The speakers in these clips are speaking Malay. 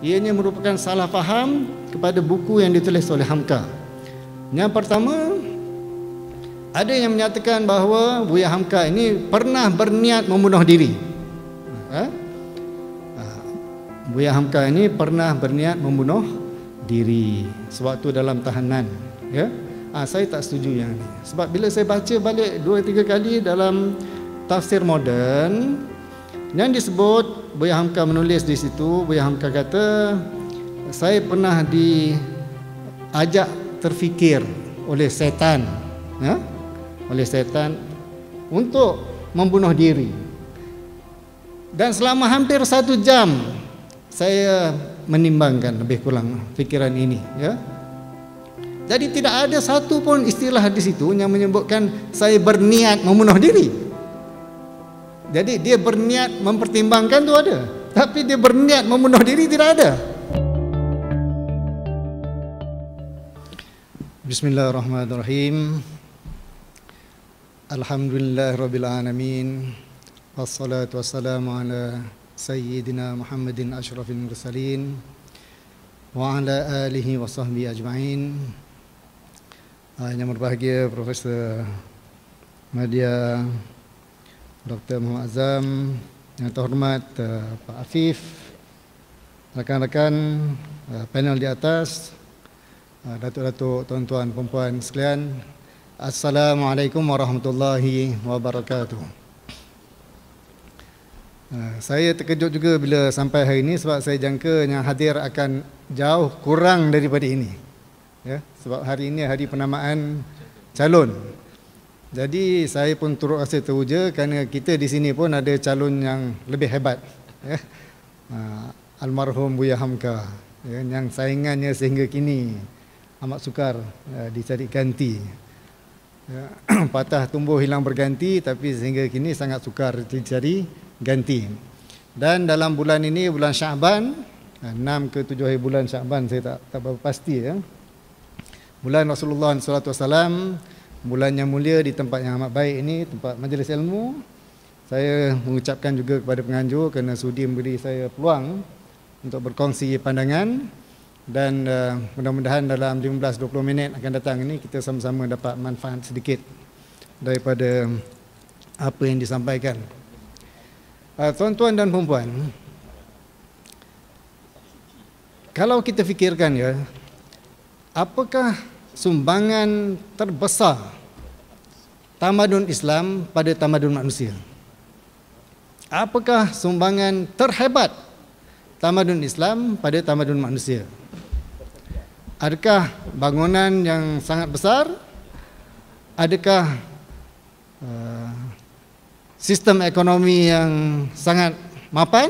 ianya merupakan salah faham kepada buku yang ditulis oleh Hamka. Yang pertama, ada yang menyatakan bahawa Buya Hamka ini pernah berniat membunuh diri. Buya Hamka ini pernah berniat membunuh diri sewaktu dalam tahanan. Ya, saya tak setuju yang ini. Sebab bila saya baca balik 2-3 kali dalam tafsir moden yang disebut, Buya Hamka menulis di situ, Buya Hamka kata, saya pernah diajak terfikir oleh setan, ya, oleh setan untuk membunuh diri. Dan selama hampir 1 jam saya menimbangkan lebih kurang fikiran ini, ya. Jadi tidak ada satu pun istilah di situ yang menyebutkan saya berniat membunuh diri. Jadi dia berniat mempertimbangkan tu ada, tapi dia berniat membunuh diri tidak ada. Bismillahirrahmanirrahim. Alhamdulillahirabbil alamin. Wassalatu wassalamu ala Sayyidina Muhammadin asyrafil mursalin wa ala alihi wa sahbihi ajma'in. Yang berbahagia Profesor Madya, Dr. Muhammad Azam, yang terhormat Pak Afif, rakan-rakan panel di atas, datuk-datuk, tuan-tuan, puan-puan sekalian, Assalamualaikum warahmatullahi wabarakatuh. Saya terkejut juga bila sampai hari ini sebab saya jangka yang hadir akan jauh kurang daripada ini. Ya, sebab hari ini hari penamaan calon. Jadi saya pun turut rasa teruja kerana kita di sini pun ada calon yang lebih hebat. Ya. Almarhum Buya Hamka, ya, yang saingannya sehingga kini amat sukar dicari ganti. Ya, patah tumbuh hilang berganti, tapi sehingga kini sangat sukar dicari ganti. Dan dalam bulan ini, bulan Syaban, 6 ke 7 hari bulan Syaban, saya tak berapa pasti, ya. Bulan Rasulullah SAW, bulan yang mulia di tempat yang amat baik ini, tempat majlis ilmu. Saya mengucapkan juga kepada penganjur kerana sudi memberi saya peluang untuk berkongsi pandangan. Dan mudah-mudahan dalam 15-20 minit akan datang ini kita sama-sama dapat manfaat sedikit daripada apa yang disampaikan. Tuan-tuan dan puan-puan, kalau kita fikirkan, ya, apakah sumbangan terbesar tamadun Islam pada tamadun manusia? Apakah sumbangan terhebat tamadun Islam pada tamadun manusia? Adakah bangunan yang sangat besar? Adakah sistem ekonomi yang sangat mapan?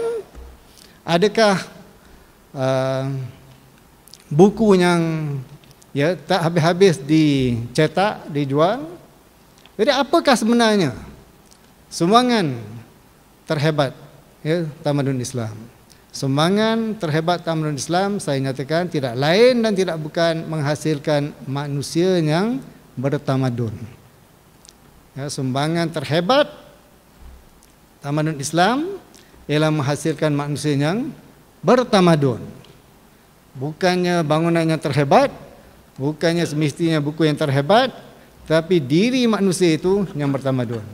Adakah buku yang, ya, tak habis-habis dicetak, dijual? Jadi apakah sebenarnya sumbangan terhebat, ya, tamadun Islam? Sumbangan terhebat tamadun Islam, saya nyatakan, tidak lain dan tidak bukan menghasilkan manusia yang bertamadun. Ya, sumbangan terhebat tamadun Islam ialah menghasilkan manusia yang bertamadun. Bukannya bangunan yang terhebat, bukannya semestinya buku yang terhebat, tapi diri manusia itu yang bertamadun.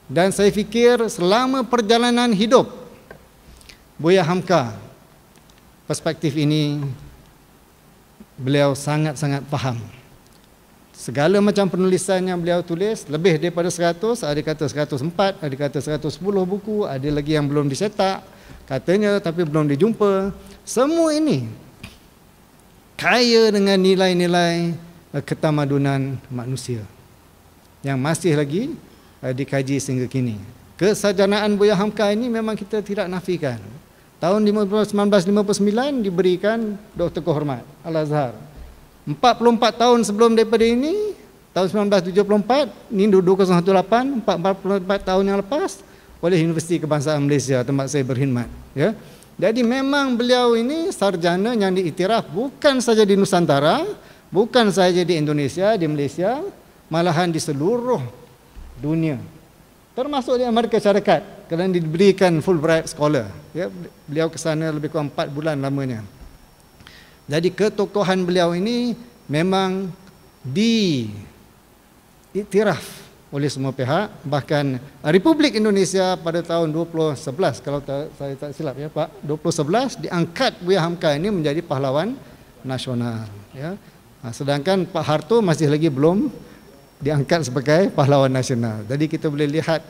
Dan saya fikir selama perjalanan hidup Buya Hamka, perspektif ini beliau sangat-sangat faham. Segala macam penulisan yang beliau tulis, lebih daripada 100, ada kata 104, ada kata 110 buku, ada lagi yang belum dicetak, katanya tapi belum dijumpa. Semua ini kaya dengan nilai-nilai ketamadunan manusia yang masih lagi dikaji sehingga kini. Kesarjanaan Buya Hamka ini memang kita tidak nafikan. Tahun 1959 diberikan Doktor Kehormat Al-Azhar. 44 tahun sebelum daripada ini, tahun 1974, ini 2018, 44 tahun yang lepas, oleh Universiti Kebangsaan Malaysia tempat saya berkhidmat. Ya. Jadi memang beliau ini sarjana yang diiktiraf bukan saja di Nusantara, bukan saja di Indonesia, di Malaysia, malahan di seluruh dunia. Termasuk di Amerika Syarikat, kerana diberikan Fulbright Scholar. Ya, beliau ke sana lebih kurang 4 bulan lamanya. Jadi ketokohan beliau ini memang diiktiraf oleh semua pihak. Bahkan Republik Indonesia pada tahun 2011, kalau saya tak silap ya Pak, 2011 diangkat Buya Hamka ini menjadi pahlawan nasional, ya. Sedangkan Pak Harto masih lagi belum diangkat sebagai pahlawan nasional. Jadi kita boleh lihat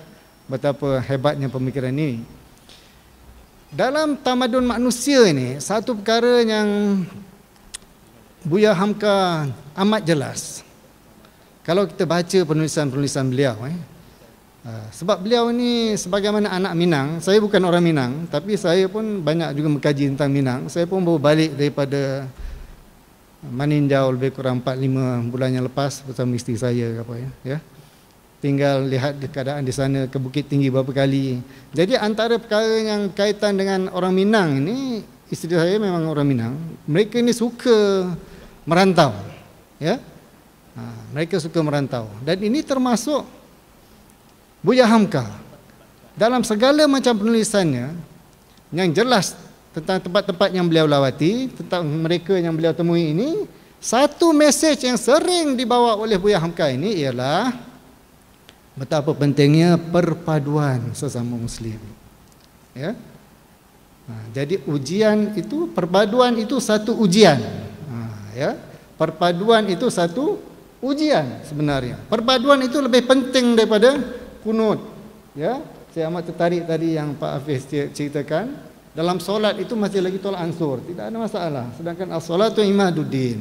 betapa hebatnya pemikiran ini. Dalam tamadun manusia ini, satu perkara yang Buya Hamka amat jelas. Kalau kita baca penulisan-penulisan beliau, sebab beliau ini sebagaimana anak Minang, saya bukan orang Minang, tapi saya pun banyak juga mengkaji tentang Minang. Saya pun baru balik daripada Maninjau lebih kurang 4-5 bulan yang lepas bersama isteri saya ya. Tinggal lihat keadaan di sana, ke Bukit Tinggi beberapa kali. Jadi antara perkara yang kaitan dengan orang Minang ini, isteri saya memang orang Minang. Mereka ini suka merantau, ya. Mereka suka merantau. Dan ini termasuk Buya Hamka. Dalam segala macam penulisannya yang jelas tentang tempat-tempat yang beliau lawati, tentang mereka yang beliau temui ini, satu mesej yang sering dibawa oleh Buya Hamka ini ialah betapa pentingnya perpaduan sesama Muslim. Ya. Jadi ujian itu, perpaduan itu satu ujian. Ya. Perpaduan itu satu ujian sebenarnya. Perpaduan itu lebih penting daripada kunut. Ya. Saya amat tertarik tadi yang Pak Hafiz ceritakan. Dalam solat itu masih lagi tolak ansur, tidak ada masalah. Sedangkan as-salatu imaduddin.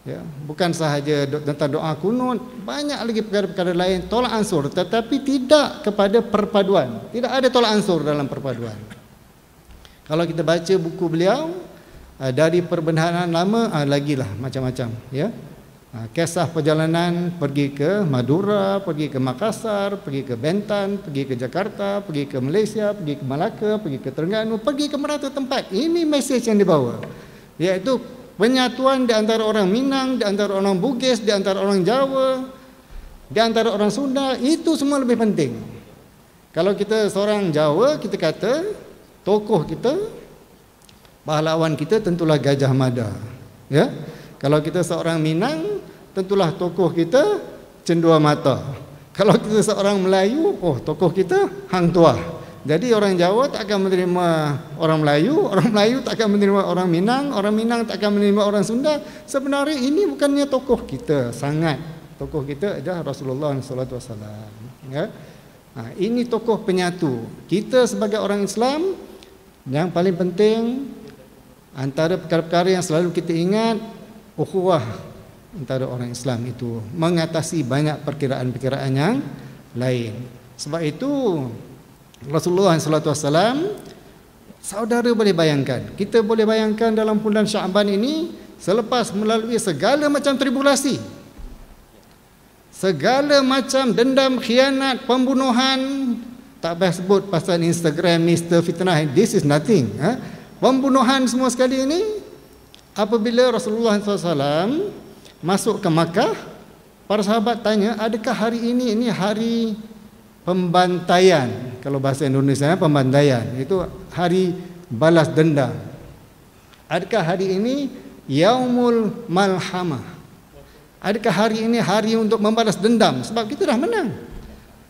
Ya, bukan sahaja tentang doa kunut, banyak lagi perkara-perkara lain tolak ansur, tetapi tidak kepada perpaduan. Tidak ada tolak ansur dalam perpaduan. Kalau kita baca buku beliau dari perbendaharaan lama, lagilah macam-macam, ya. Kisah perjalanan pergi ke Madura, pergi ke Makassar, pergi ke Bentan, pergi ke Jakarta, pergi ke Malaysia, pergi ke Malacca, pergi ke Terengganu, pergi ke merata tempat. Ini mesej yang dibawa, iaitu penyatuan di antara orang Minang, di antara orang Bugis, di antara orang Jawa, di antara orang Sunda. Itu semua lebih penting. Kalau kita seorang Jawa, kita kata tokoh kita, pahlawan kita tentulah Gajah Mada, ya. Kalau kita seorang Minang, tentulah tokoh kita Cendua Mata. Kalau kita seorang Melayu, tokoh kita Hang Tuah. Jadi orang Jawa tak akan menerima orang Melayu tak akan menerima orang Minang tak akan menerima orang Sunda. Sebenarnya ini bukannya tokoh kita sangat. Tokoh kita adalah Rasulullah SAW. Ya? Ini tokoh penyatu. Kita sebagai orang Islam, yang paling penting antara perkara-perkara yang selalu kita ingat, ukhuwah antara orang Islam itu mengatasi banyak perkiraan-perkiraan yang lain. Sebab itu Rasulullah SAW, saudara boleh bayangkan, kita boleh bayangkan dalam bulan Syaban ini, selepas melalui segala macam tribulasi, segala macam dendam, khianat, pembunuhan, tak payah sebut pasal Instagram, Mr. Fitnah, this is nothing. Pembunuhan semua sekali ini, apabila Rasulullah SAW masuk ke Makkah, para sahabat tanya, adakah hari ini hari pembantaian? Kalau bahasa Indonesia pembantaian, itu hari balas dendam. Adakah hari ini Yaumul Malhamah? Adakah hari ini hari untuk membalas dendam? Sebab kita dah menang.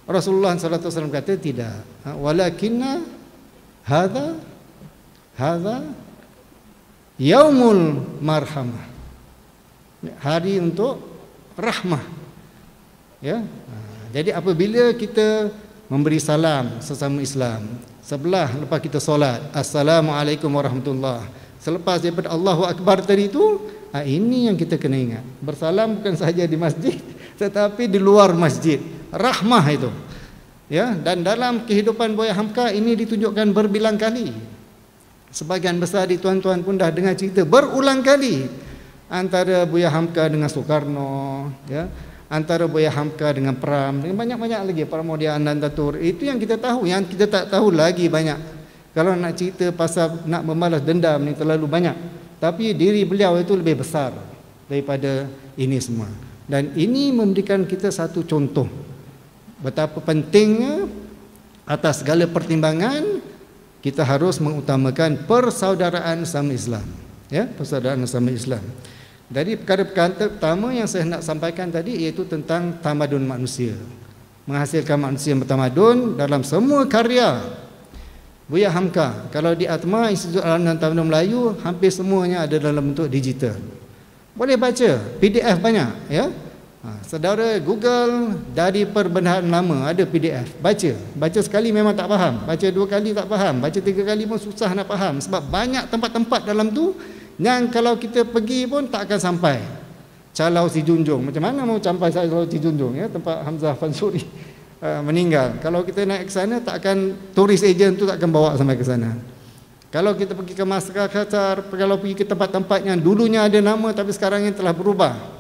Rasulullah SAW kata tidak. Walakinna hadza Yaumul Marhamah, hari untuk rahmah. Ya. Jadi apabila kita memberi salam sesama Islam, sebelah lepas kita solat, Assalamualaikum warahmatullahi, selepas daripada Allahu Akbar tadi itu, ini yang kita kena ingat. Bersalam bukan sahaja di masjid, tetapi di luar masjid. Rahmah itu. Ya, dan dalam kehidupan Buya Hamka ini ditunjukkan berbilang kali. Sebagian besar di tuan-tuan pun dah dengar cerita berulang kali antara Buya Hamka dengan Soekarno, ya, antara Buya Hamka dengan Pram, dengan banyak-banyak lagi, Pramoedya Anantatur. Itu yang kita tahu, yang kita tak tahu lagi banyak. Kalau nak cerita pasal nak membalas dendam ni terlalu banyak. Tapi diri beliau itu lebih besar daripada ini semua. Dan ini memberikan kita satu contoh betapa pentingnya atas segala pertimbangan kita harus mengutamakan persaudaraan sama Islam. Ya, persaudaraan sesama Islam. Jadi perkara-perkara pertama yang saya nak sampaikan tadi iaitu tentang tamadun manusia. Menghasilkan manusia yang bertamadun dalam semua karya. Buya Hamka, kalau di Atma Institut Alam dan Tamadun Melayu, hampir semuanya ada dalam bentuk digital. Boleh baca, PDF banyak, ya. Saudara Google dari perbendaharaan lama ada PDF. Baca sekali memang tak faham, baca 2 kali tak faham, baca 3 kali pun susah nak faham sebab banyak tempat-tempat dalam tu yang kalau kita pergi pun tak akan sampai. Calau Si Junjung, macam mana mau sampai Calau Si Junjung, ya, tempat Hamzah Fansuri meninggal. Kalau kita naik ke sana tak akan, turis agent tu tak akan bawa sampai ke sana. Kalau kita pergi ke Makassar, kalau pergi ke tempat-tempat yang dulunya ada nama tapi sekarang ini telah berubah.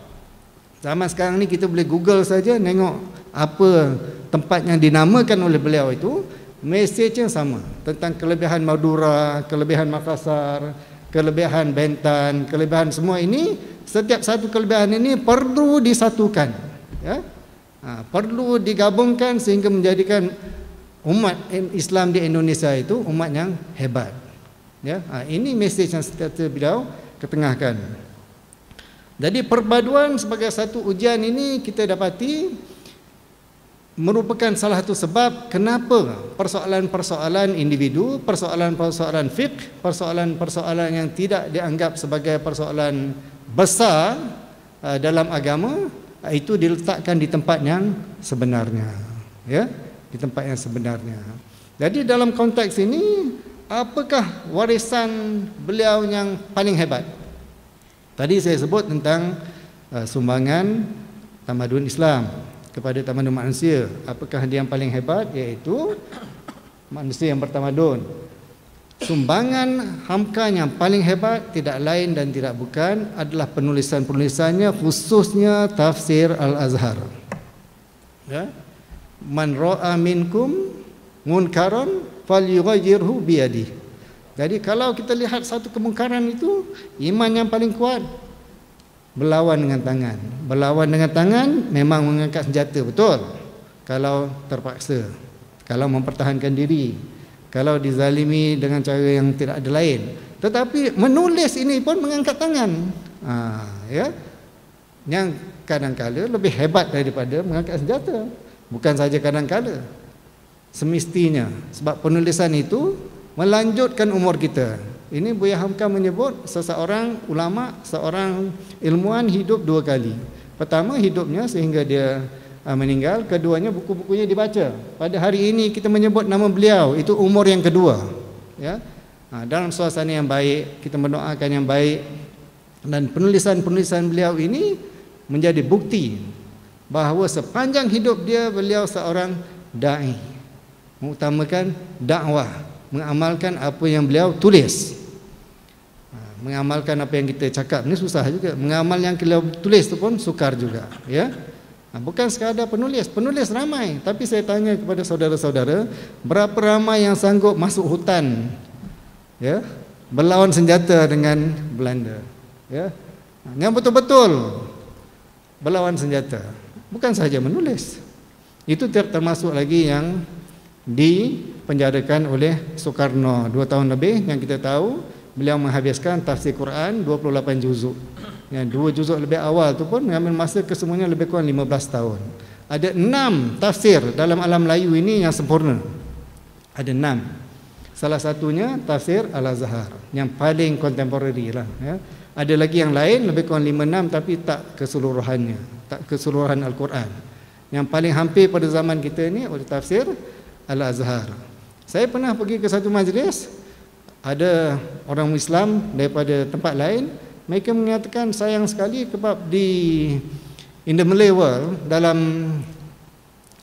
Zaman sekarang ni kita boleh Google saja, tengok apa tempat yang dinamakan oleh beliau itu, mesej yang sama tentang kelebihan Madura, kelebihan Makassar, kelebihan Bentan, kelebihan semua ini. Setiap satu kelebihan ini perlu disatukan, ya. Perlu digabungkan sehingga menjadikan umat Islam di Indonesia itu umat yang hebat, ya. Ini mesej yang beliau ketengahkan. Jadi perpaduan sebagai satu ujian ini kita dapati merupakan salah satu sebab kenapa persoalan-persoalan individu, persoalan-persoalan fiqh, persoalan-persoalan yang tidak dianggap sebagai persoalan besar dalam agama itu diletakkan di tempat yang sebenarnya, ya, di tempat yang sebenarnya. Jadi dalam konteks ini, apakah warisan beliau yang paling hebat? Tadi saya sebut tentang sumbangan tamadun Islam kepada tamadun manusia. Apakah dia yang paling hebat? Iaitu manusia yang bertamadun. Sumbangan Hamka yang paling hebat tidak lain dan tidak bukan adalah penulisan-penulisannya, khususnya tafsir Al-Azhar, ya. Man ra'a minkum munkaran falyughayyirhu biyadihi. Jadi kalau kita lihat satu kemungkaran itu, iman yang paling kuat berlawan dengan tangan. Berlawan dengan tangan memang mengangkat senjata, betul. Kalau terpaksa, kalau mempertahankan diri, kalau dizalimi dengan cara yang tidak ada lain. Tetapi menulis ini pun mengangkat tangan, ya, yang kadang-kala lebih hebat daripada mengangkat senjata. Bukan saja kadang-kala, semestinya. Sebab penulisan itu melanjutkan umur kita. Ini Buya Hamka menyebut seseorang ulama, seorang ilmuwan hidup 2 kali. Pertama hidupnya sehingga dia meninggal, keduanya buku-bukunya dibaca. Pada hari ini kita menyebut nama beliau, itu umur yang kedua, ya. Dalam suasana yang baik, kita mendoakan yang baik, dan penulisan-penulisan beliau ini menjadi bukti bahawa sepanjang hidup dia beliau seorang dai, mengutamakan dakwah, mengamalkan apa yang beliau tulis. Mengamalkan apa yang kita cakap ni susah juga. Mengamal yang beliau tulis tu pun sukar juga, ya. Bukan sekadar penulis ramai, tapi saya tanya kepada saudara-saudara, berapa ramai yang sanggup masuk hutan, ya, berlawan senjata dengan Belanda, ya. Yang betul-betul berlawan senjata, bukan sahaja menulis. Itu termasuk lagi yang dipenjarakan oleh Soekarno 2 tahun lebih. Yang kita tahu beliau menghabiskan tafsir Quran 28 juzuk. Yang 2 juzuk lebih awal tu pun mengambil masa kesemuanya lebih kurang 15 tahun. Ada 6 tafsir dalam alam Melayu ini yang sempurna. Ada 6. Salah satunya tafsir Al-Azhar yang paling kontemporari lah, ya. Ada lagi yang lain lebih kurang 5-6 tapi tak keseluruhannya, tak keseluruhan Al-Quran. Yang paling hampir pada zaman kita ini oleh tafsir Al-Azhar. Saya pernah pergi ke satu majlis, ada orang Islam daripada tempat lain, mereka mengatakan sayang sekali sebab in the Malay world, dalam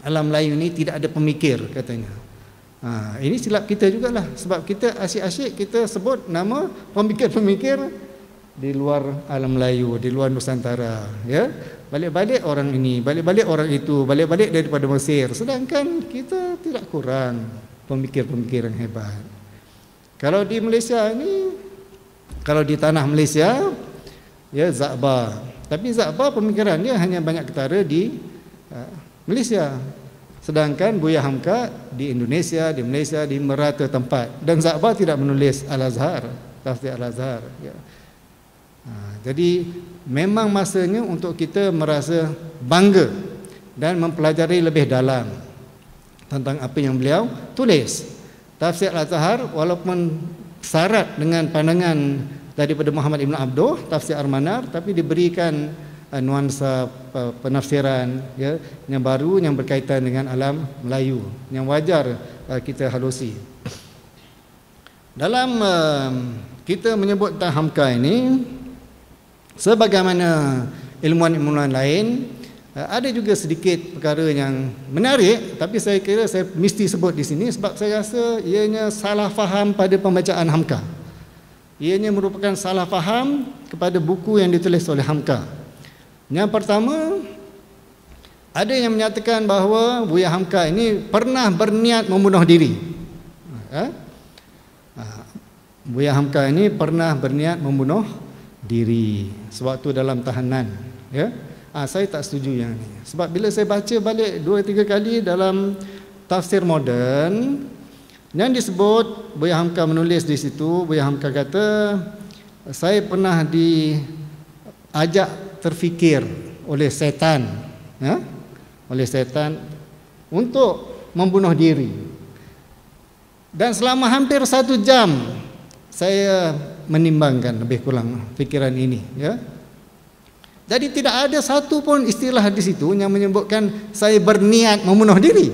alam Melayu ini tidak ada pemikir, katanya. Ini silap kita jugalah, sebab kita asyik-asyik kita sebut nama pemikir-pemikir di luar alam Melayu, di luar Nusantara, ya. Balik-balik orang ini, balik-balik orang itu, balik-balik daripada Mesir. Sedangkan kita tidak kurang pemikir-pemikir yang hebat. Kalau di Malaysia ini, kalau di tanah Malaysia, ya, Zakbar. Tapi Zakbar pemikiran dia hanya banyak ketara di Malaysia. Sedangkan Buya Hamka di Indonesia, di Malaysia, di merata tempat. Dan Zakbar tidak menulis Al-Azhar, tafsir Al-Azhar, ya. Jadi memang masanya untuk kita merasa bangga dan mempelajari lebih dalam tentang apa yang beliau tulis. Tafsir Al-Azhar walaupun syarat dengan pandangan daripada Muhammad Ibn Abduh, tafsir Ar-Manar, tapi diberikan nuansa penafsiran ya, yang baru yang berkaitan dengan alam Melayu yang wajar kita halusi. Dalam kita menyebut tentang Hamka ini, sebagaimana ilmuwan-ilmuwan lain, ada juga sedikit perkara yang menarik, tapi saya kira saya mesti sebut di sini sebab saya rasa ianya salah faham pada pembacaan Hamka. Ianya merupakan salah faham kepada buku yang ditulis oleh Hamka. Yang pertama, ada yang menyatakan bahawa Buya Hamka ini pernah berniat membunuh diri. Buya Hamka ini pernah berniat membunuh diri sewaktu dalam tahanan, ya. Saya tak setuju yang ini. Sebab bila saya baca balik 2-3 kali dalam tafsir moden yang disebut, Buya Hamka menulis di situ, Buya Hamka kata, saya pernah diajak terfikir oleh setan, ya? Oleh setan untuk membunuh diri. Dan selama hampir 1 jam saya menimbangkan lebih kurang fikiran ini, ya. Jadi tidak ada satu pun istilah di situ yang menyebutkan saya berniat membunuh diri.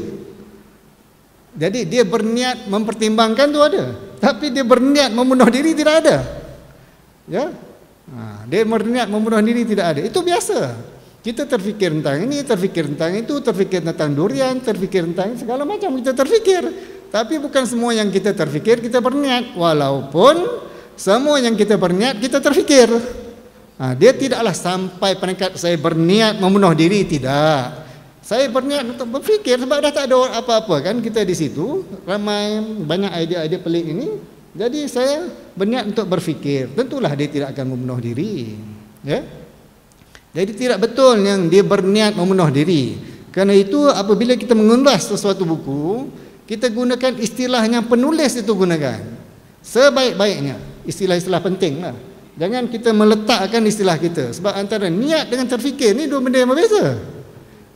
Jadi dia berniat mempertimbangkan tu ada, tapi dia berniat membunuh diri tidak ada. Ya, dia berniat membunuh diri tidak ada. Itu biasa. Kita terfikir tentang ini, terfikir tentang itu, terfikir tentang durian, terfikir tentang segala macam kita terfikir. Tapi bukan semua yang kita terfikir kita berniat. Walaupun semua yang kita berniat kita terfikir. Dia tidaklah sampai peringkat saya berniat membunuh diri, tidak. Saya berniat untuk berfikir sebab dah tak ada apa-apa kan kita di situ, ramai banyak idea-idea pelik ini. Jadi saya berniat untuk berfikir. Tentulah dia tidak akan membunuh diri, ya. Jadi tidak betul yang dia berniat membunuh diri. Kerana itu apabila kita mengulas sesuatu buku, kita gunakan istilah yang penulis itu gunakan sebaik-baiknya. Istilah-istilah penting lah. Jangan kita meletakkan istilah kita. Sebab antara niat dengan terfikir ni dua benda yang berbeza.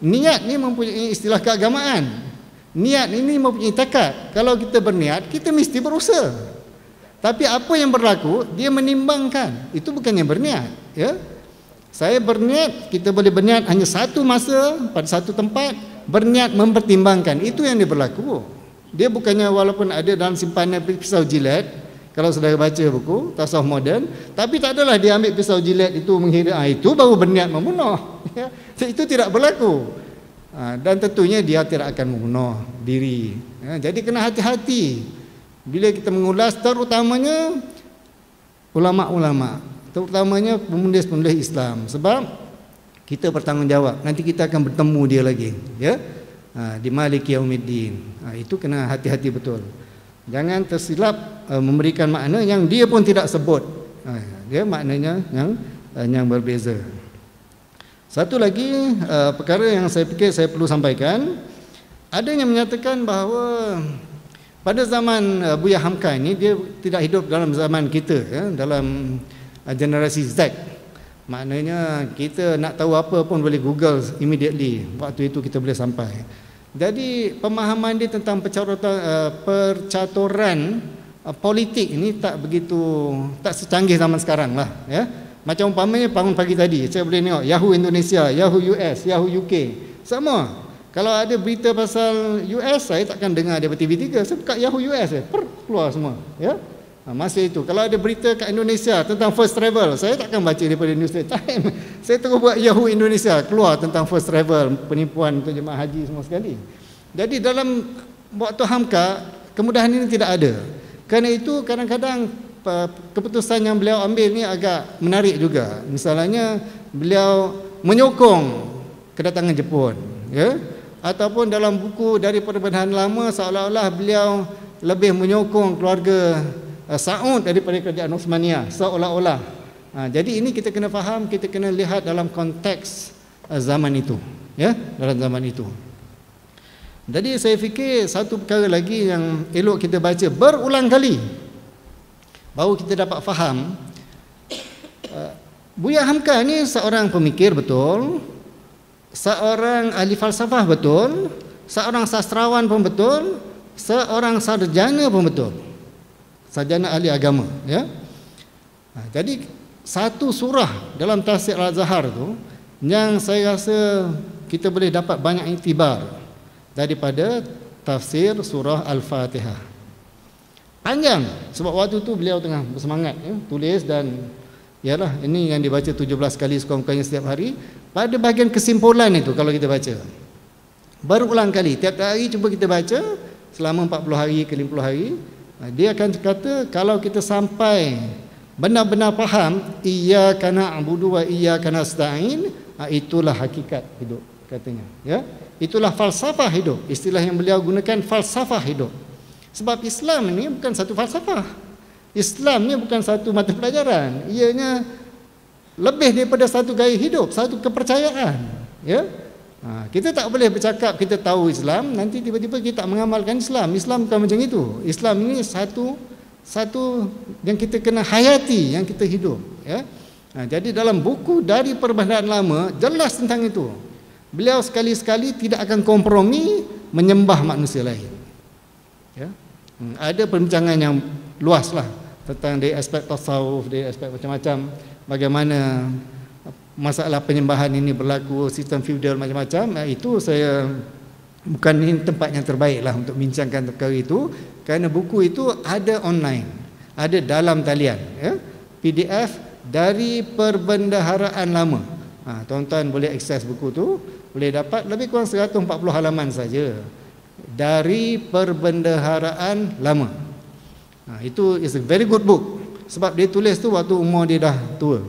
Niat ni mempunyai istilah keagamaan. Niat ini mempunyai tekad. Kalau kita berniat, kita mesti berusaha. Tapi apa yang berlaku, dia menimbangkan. Itu bukannya berniat, ya. Saya berniat, kita boleh berniat hanya satu masa pada satu tempat, berniat mempertimbangkan. Itu yang dia berlaku. Dia bukannya walaupun ada dalam simpanan pisau jilat. Kalau saudara baca buku tasawuf moden, tapi tak adalah dia ambil pisau jilet itu menghina, itu baru berniat membunuh. Ya, itu tidak berlaku. Dan tentunya dia tidak akan membunuh diri. Ya, jadi kena hati-hati bila kita mengulas, terutamanya ulama-ulama, terutamanya penulis-penulis Islam, sebab kita bertanggungjawab. Nanti kita akan bertemu dia lagi, ya, di Maliki Yaumiddin. Itu kena hati-hati betul. Jangan tersilap memberikan makna yang dia pun tidak sebut. Dia maknanya yang berbeza. Satu lagi perkara yang saya fikir saya perlu sampaikan, ada yang menyatakan bahawa pada zaman Buya Hamka ini, dia tidak hidup dalam zaman kita, ya, dalam generasi Z. Maknanya kita nak tahu apa pun boleh Google immediately. Waktu itu kita boleh sampai. Jadi pemahaman dia tentang percaturan politik ini tak secanggih zaman sekarang lah, ya. Macam umpamanya bangun pagi tadi saya boleh tengok Yahoo Indonesia, Yahoo US, Yahoo UK, sama. Kalau ada berita pasal US, saya takkan dengar daripada TV3, saya buka Yahoo US, keluar semua, ya. Masa itu kalau ada berita kat Indonesia tentang first travel, saya takkan baca daripada News Time. Saya terus buat Yahoo Indonesia, keluar tentang first travel, penipuan untuk jemaah haji semua sekali. Jadi dalam waktu Hamka, kemudahan ini tidak ada. Kerana itu kadang-kadang keputusan yang beliau ambil ni agak menarik juga. Misalnya beliau menyokong kedatangan Jepun, ya, ataupun dalam buku dari Perbendaharaan Lama seolah-olah beliau lebih menyokong keluarga Saud daripada kerajaan Osmaniyah, seolah-olah. Jadi ini kita kena faham, kita kena lihat dalam konteks zaman itu, ya, dalam zaman itu. Jadi saya fikir satu perkara lagi yang elok kita baca berulang kali baru kita dapat faham Buya Hamka ni seorang pemikir betul, seorang ahli falsafah betul, seorang sastrawan pun betul, seorang sarjana pun betul, sarjana ahli agama, ya. Jadi satu surah dalam tafsir Al-Zahar tu yang saya rasa kita boleh dapat banyak iktibar daripada tafsir surah Al-Fatihah. Panjang sebab waktu tu beliau tengah bersemangat, ya, tulis, dan yalah, ini yang dibaca 17 kali sekurang-kurangnya setiap hari. Pada bahagian kesimpulan itu kalau kita baca berulang kali, tiap hari cuba kita baca selama 40 hari ke 50 hari, dia akan kata kalau kita sampai benar-benar faham iyyaka na'budu wa iyyaka nasta'in, itulah hakikat hidup katanya, ya. Itulah falsafah hidup. Istilah yang beliau gunakan falsafah hidup. Sebab Islam ini bukan satu falsafah. Islam ni bukan satu mata pelajaran. Ianya lebih daripada satu gaya hidup, satu kepercayaan, ya. Kita tak boleh bercakap kita tahu Islam, nanti tiba-tiba kita tak mengamalkan Islam. Islam bukan macam itu. Islam ini satu yang kita kena hayati, yang kita hidup, ya. Jadi dalam buku dari Perbandingan Lama jelas tentang itu. Beliau sekali-sekali tidak akan kompromi menyembah manusia lain, ya. Ada perbincangan yang luas lah tentang dari aspek tasawuf, dari aspek macam-macam, bagaimana masalah penyembahan ini berlaku, sistem feudal macam-macam. Itu saya bukan ini tempat yang terbaik lah untuk bincangkan perkara itu, kerana buku itu ada online, ada dalam talian, ya, PDF dari Perbendaharaan Lama. Tuan-tuan boleh akses buku tu, boleh dapat lebih kurang 140 halaman saja dari Perbendaharaan Lama. Itu is a very good book, sebab dia tulis tu waktu umur dia dah tua.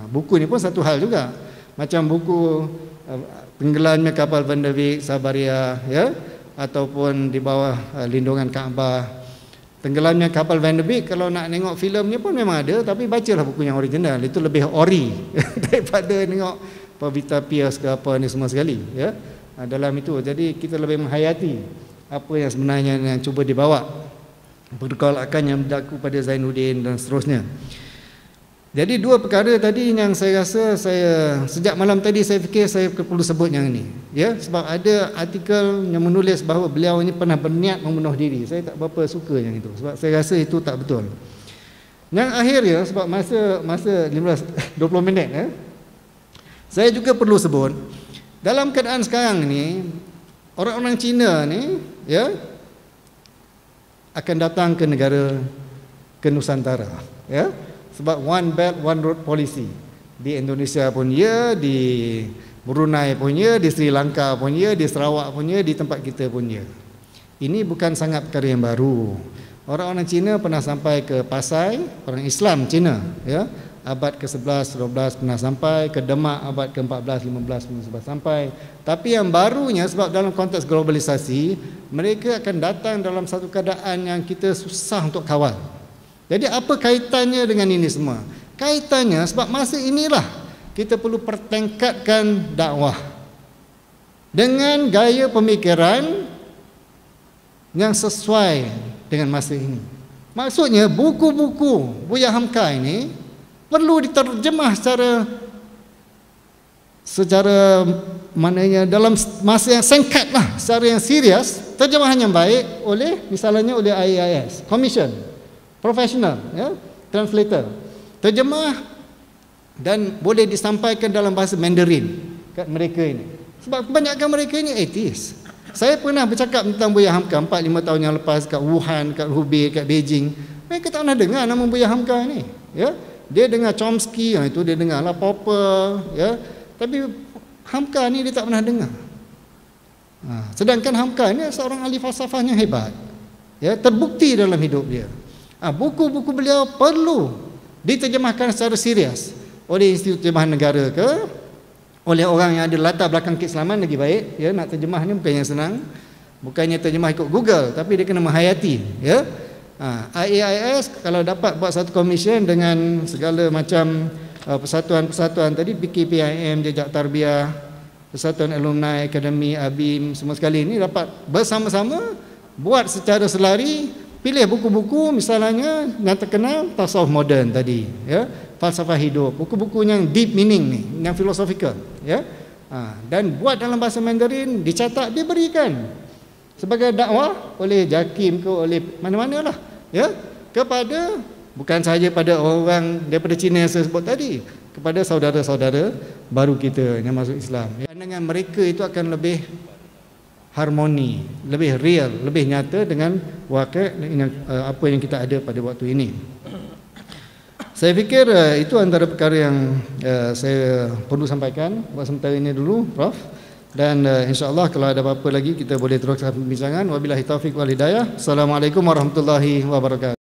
Buku ni pun satu hal juga, macam buku Tenggelamnya Kapal Van der Wijk Sabaria, ya, ataupun Di Bawah Lindungan Kaabah. Tenggelamnya Kapal Van der Wijk, kalau nak tengok filem ni pun memang ada, tapi bacalah buku yang original, itu lebih ori daripada tengok Pevita Pierce ke apa ni semua sekali, ya. Dalam itu, jadi kita lebih menghayati apa yang sebenarnya yang cuba dibawa, pergolakan yang berlaku pada Zainuddin dan seterusnya. Jadi dua perkara tadi yang saya rasa saya sejak malam tadi saya fikir saya perlu sebut yang ini, ya, sebab ada artikel yang menulis bahawa beliau ini pernah berniat membunuh diri. Saya tak berapa suka yang itu, sebab saya rasa itu tak betul. Yang akhirnya, sebab masa 15-20 minit, ya, saya juga perlu sebut dalam keadaan sekarang ni orang-orang Cina ni, ya, akan datang ke negara, ke Nusantara, ya. Sebab One Belt One Road policy di Indonesia pun ya, di Brunei pun ya, di Sri Lanka pun ya, di Sarawak pun ya, di tempat kita pun ya. Ini bukan sangat perkara yang baru. Orang-orang Cina pernah sampai ke Pasai, orang Islam Cina, ya, abad ke-11, 12 pernah sampai, ke Demak abad ke-14, 15 pernah sampai. Tapi yang barunya, sebab dalam konteks globalisasi, mereka akan datang dalam satu keadaan yang kita susah untuk kawal. Jadi apa kaitannya dengan ini semua? Kaitannya sebab masa inilah kita perlu pertingkatkan dakwah dengan gaya pemikiran yang sesuai dengan masa ini. Maksudnya buku-buku Buya Hamka ini perlu diterjemah secara maknanya dalam masa yang singkat lah, secara yang serius, terjemahan yang baik oleh misalnya oleh IAIS, Commission profesional, ya, translator, terjemah dan boleh disampaikan dalam bahasa Mandarin kat mereka ini. Sebab kebanyakan mereka ini atheist. Saya pernah bercakap tentang Buya Hamka 4-5 tahun yang lepas kat Wuhan, kat Hubei, kat Beijing. Mereka tak pernah dengar nama Buya Hamka ni, ya. Dia dengar Chomsky, itu dia dengar lah Popper, ya. Tapi Hamka ni dia tak pernah dengar. Sedangkan Hamka ni seorang ahli falsafah yang hebat, ya, terbukti dalam hidup dia. Buku-buku beliau perlu diterjemahkan secara serius oleh Institut Terjemahan Negara ke, oleh orang yang ada latar belakang keislaman lagi baik, ya. Nak terjemah ni bukan yang senang, bukannya terjemah ikut Google, tapi dia kena menghayati, ya. IAIS kalau dapat buat satu komisen dengan segala macam persatuan-persatuan tadi, PKPIM, Jejak Tarbiyah, Persatuan Alumni Akademi, ABIM, semua sekali ini dapat bersama-sama buat secara selari Pilih buku-buku misalnya yang terkenal tasawuf moden tadi, ya, falsafah hidup, buku-buku yang deep meaning ni, yang philosophical, ya. Dan buat dalam bahasa Mandarin, dicatat, diberikan sebagai dakwah oleh JAKIM ke oleh mana-mana lah, ya, kepada bukan sahaja pada orang daripada Cina yang saya sebut tadi, kepada saudara-saudara baru kita yang masuk Islam. Pandangan mereka itu akan lebih harmoni, lebih real, lebih nyata dengan wakil apa yang kita ada pada waktu ini. Saya fikir itu antara perkara yang saya perlu sampaikan buat sementara ini dulu, Prof. Dan insya-Allah kalau ada apa-apa lagi kita boleh teruskan perbincangan. Wabillahi taufiq wal hidayah. Assalamualaikum warahmatullahi wabarakatuh.